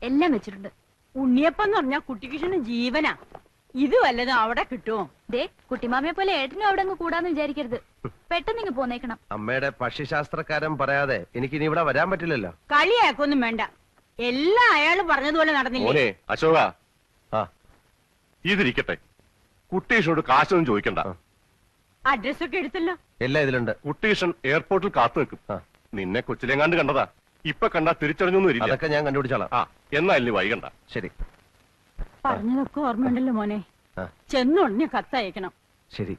എല്ലാം വെച്ചിട്ടുണ്ട്. ഉണ്ണിയപ്പം പറഞ്ഞാ കുട്ടികൃഷ്ണന് ജീവനാ. ഇത് വല്ലതും അവിടെ കിട്ടുമോ? ദേ കുട്ടിമാമയെ പോലെ ഏട്ടനും അവിടെ അങ്ങ് കൂടാന്ന് വിചാരിക്കരുത്. പെട്ടെന്ന് ഇങ്ങ് പോന്നേക്കണം. അമ്മയുടെ പക്ഷിശാസ്ത്രക്കാരൻ പറയാതെ എനിക്കിനി ഇവിടെ വരാൻ പറ്റില്ലല്ലോ. കളിയാക്കൊന്നും വേണ്ട, എല്ലാം അയാള് പറഞ്ഞതുപോലെ നടന്നില്ലേ? അശോക, ആ ഇതിരിക്കട്ടെ. കുട്ടീഷനോട് കാശൊന്നും ചോദിക്കണ്ട. അഡ്രസ്സൊക്കെ എടുത്തല്ലോ. എല്ലാം ഇതിലുണ്ട്. കുട്ടീഷൻ എയർപോർട്ടിൽ കാത്തു നിൽക്കും. നിന്നെ കൊച്ചിലെങ്ങാണ്ട് കണ്ടതാ. ഇപ്പൊ കണ്ടാ തിരിച്ചറിഞ്ഞൊന്നും വരില്ല. അതൊക്കെ ഞാൻ കണ്ടുപിടിച്ചോളാം. എന്നാ ഇനി വൈകണ്ട. ശരി. പറഞ്ഞതൊക്കെ ഓർമ്മയുണ്ടല്ലോ മോനെ. ചെന്നുടനെ കത്തയക്കണം. ശരി.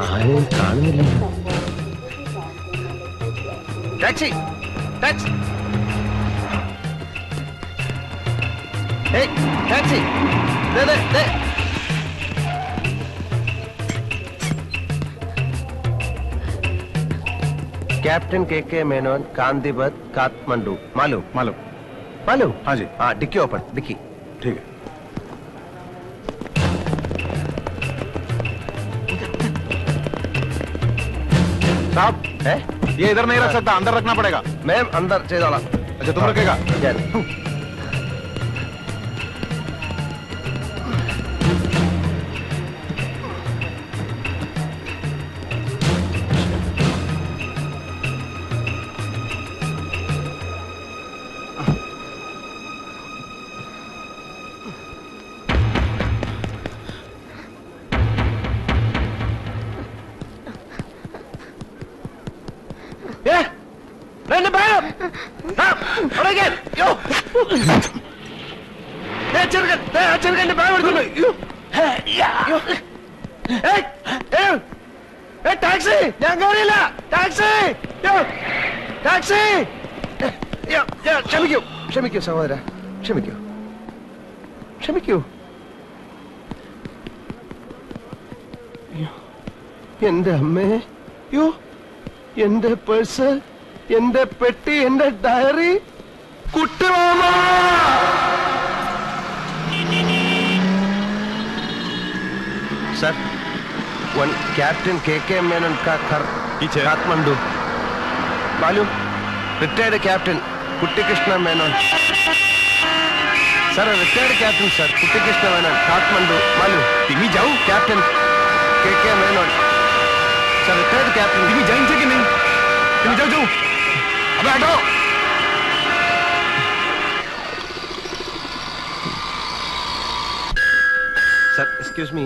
ആരെയും കാണുന്നില്ല. Taxi, taxi, taxi. Captain K Menon कांदीवत Kathmandu. मालूम? मालूम. मालूम? हाँ जी. हाँ, डिक्की ओपन. डिक्की. ठीक है. साहब, ये इधर नहीं रख सकता, अंदर रखना पड़ेगा. मैम अंदर चाहिए. अच्छा, तुम रखेगा? ടാക്സി, ഞാൻ കയറിയില്ല. Taxi, taxi. ക്ഷമിക്കൂ, ക്ഷമിക്കൂ സഹോദര, ക്ഷമിക്കൂ, ക്ഷമിക്കൂ. എന്റെ അമ്മേ, യോ, എന്റെ പേഴ്സ്, എന്റെ പെട്ടി, എന്റെ ഡയറി. കുട്ടിമാമ, sir, one captain K Menon का घर काठमांडू. मालूम? Retired captain Kuttikrishna Menon. Sir, retired captain sir, Kuttikrishna Menon, Kathmandu. मालूम? दिल्ली जाओ. Captain K Menon. Sir, retired captain. Delhi जाएंगे कि नहीं? दिल्ली जाओ, जाओ. अबे हटो. Sir, excuse me.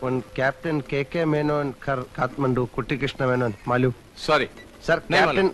One captain K Menon कर काठमांडू कुट्टीकृष्ण मेनन. मालूम? सॉरी सर, कैप्टन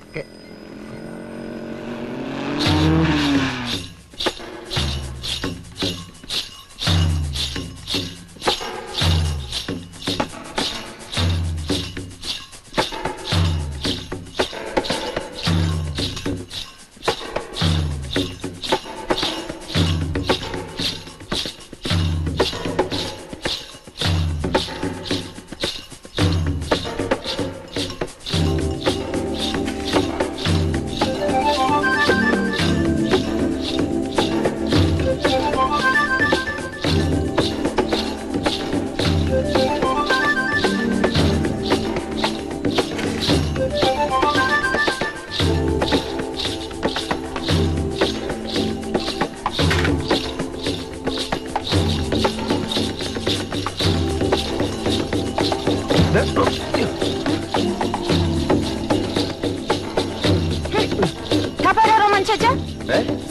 थापाएर रोमन छ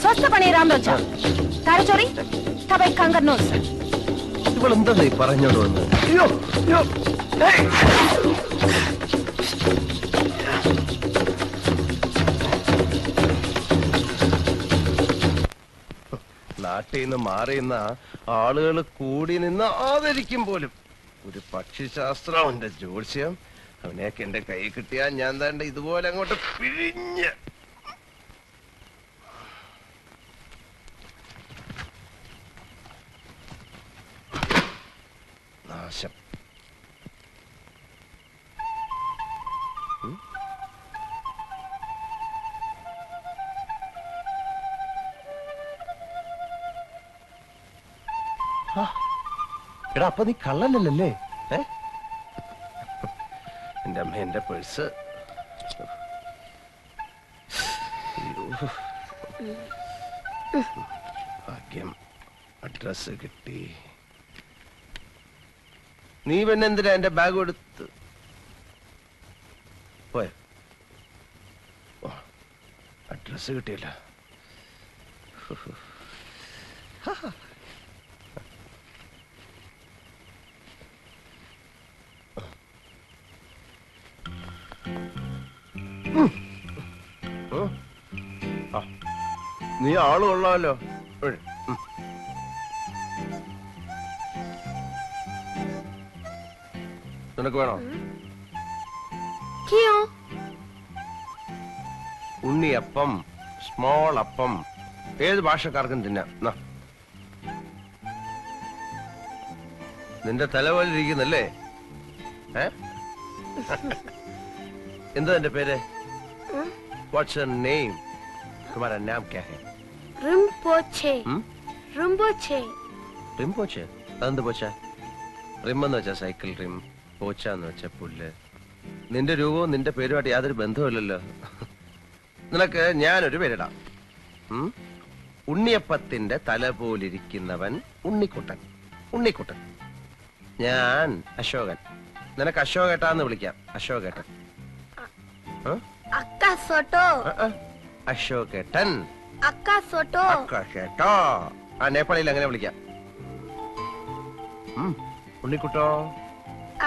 स्वस्थ पनि राम्रो छ तारा छोरी तपाईँ काम गर्नुहोस् ഇവളെന്താ നീ പറഞ്ഞോട് വന്ന് അയ്യോ അയ്യോ നാട്ടിൽ നിന്ന് മാറിയുന്ന ആളുകൾ കൂടി നിന്ന് ആദരിക്കും പോലും ഒരു പക്ഷിശാസ്ത്രം എന്റെ ജ്യോത്സ്യം അവനെയൊക്കെ എന്റെ കൈ കിട്ടിയാൽ ഞാൻ താണ്ട് ഇതുപോലെ അങ്ങോട്ട് പിഴിഞ്ഞ് നാശം. എടാ അപ്പൊ നീ കള്ളനല്ലേ? എന്റെ അമ്മ എന്റെ പേഴ്സ് ഭാഗ്യം അഡ്രസ് കിട്ടി. നീ പിന്നെ എന്തിനാ എന്റെ ബാഗ് എടുത്ത് പോയ? അഡ്രസ് കിട്ടിയില്ല. നീ ആള് കൊള്ളാമല്ലോ. നിനക്ക് വേണോ? ഉണ്ണിയപ്പം, സ്മോൾ അപ്പം, ഏത് ഭാഷക്കാർക്കും തിന്നാം. നിന്റെ തല പോലെ ഇരിക്കുന്നല്ലേ? എന്താ എന്റെ പേര്? What's your name? तुम्हारा नाम क्या है? റിംപോച്ചെ. റിംപോച്ചെ. റിംപോച്ചെ? അതെന്ത് പോച്ച? റിം എന്ന് വെച്ചാ സൈക്കിൾ റിം, പോച്ച എന്ന് വെച്ചാ പുല്ല്. നിന്റെ രൂപവും നിന്റെ പേരുമായിട്ട് യാതൊരു ബന്ധവുമില്ലല്ലോ. നിനക്ക് ഞാനൊരു പേരിടാം. ഉണ്ണിയപ്പത്തിന്റെ തല പോലിരിക്കുന്നവൻ ഉണ്ണിക്കുട്ടൻ. ഉണ്ണിക്കുട്ടൻ. ഞാൻ അശോകൻ. നിനക്ക് അശോകേട്ടാന്ന് വിളിക്കാം. അശോകേട്ടൻ. അക്ക സോട്ടോ. അശോകേട്ടൻ. അക്ക സോട്ടോ. കേട്ടോ. ആ നേപ്പാളിയിൽ അങ്ങനെ വിളിക്കാം. ഉണ്ണിക്കുട്ടോ.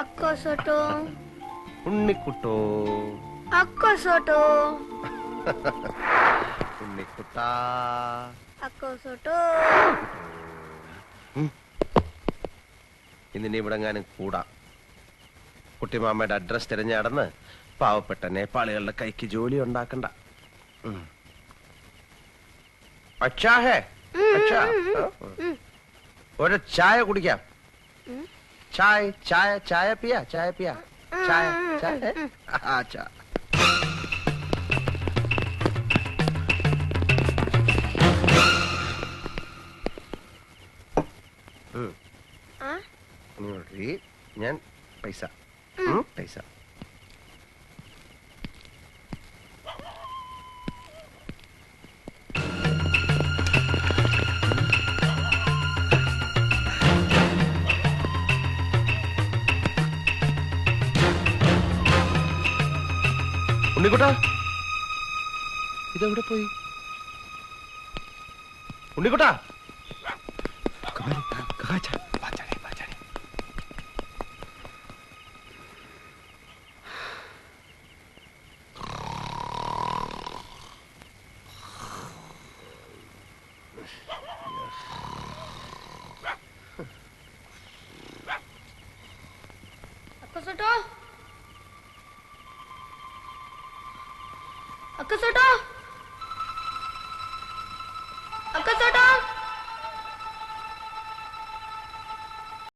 അക്ക സോട്ടോ. ഉണ്ണിക്കുട്ടോ. അക്ക സോട്ടോ. ഉണ്ണിക്കുട്ടാ. അക്ക സോട്ടോ. ഇന്നിനി ഇവിടെങ്ങാനും കൂടാ. കുട്ടിമാമയുടെ അഡ്രസ് തിരഞ്ഞടന്ന് പാവപ്പെട്ട നേപ്പാളികളുടെ കൈക്ക് ജോലി ഉണ്ടാക്കണ്ട. അച്ഛാ ഹേ? അച്ഛാ. ഒരു ചായ കുടിക്കാം. ചായ ചായ ചായ പിയാ? ചായ പിയാ? ചായ ചായ. അച്ഛാ ഞാൻ പൈസ പൈസ. ഉണ്ണിക്കുട്ടാ, ഇതെവിടെ പോയി? ഉണ്ണിക്കുട്ടാ. അക്ക സോട്ടോ. അക്ക സോട്ടോ.